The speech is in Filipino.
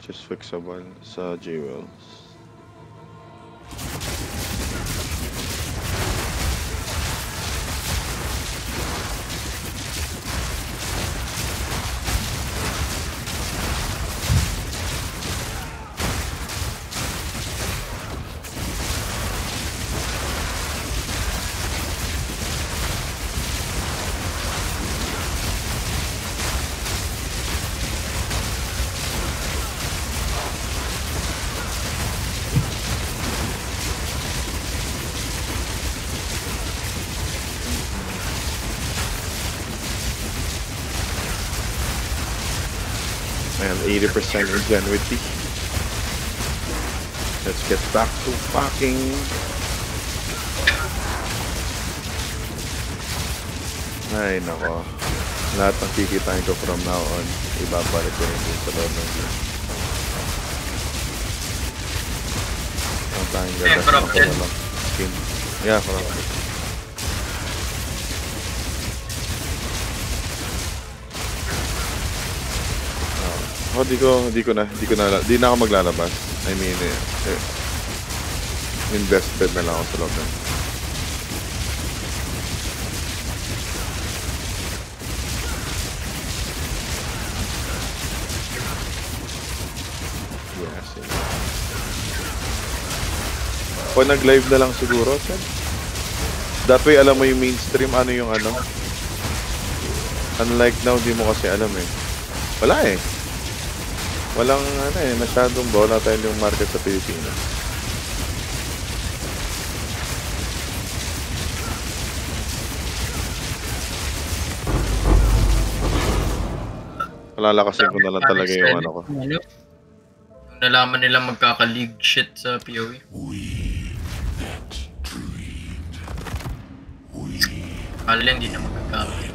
which is fixable sa jewels. And 80% ingenuity. Let's get back to fucking. Ay nako. Lahat ng kikitain ko from now on, ibabalik ko rin sa loob ng game. Ang tanging gagas na ko walang skin. Yeah, corrupted. Oh, di na ako maglalabas. I mean, invested na lang ako sa loob ng. Yes. Pag nag-live na lang siguro, Chad. That way, alam mo yung mainstream, ano yung ano. Unlike now, di mo kasi alam eh. Wala eh. Walang ano eh, masyadong volatile yung market sa Pilipinas. Palalakasin ko na lang talaga yung ano ko. Yung nalaman nila magkaka-league shit sa PoE. Kala hindi na magkaka-league.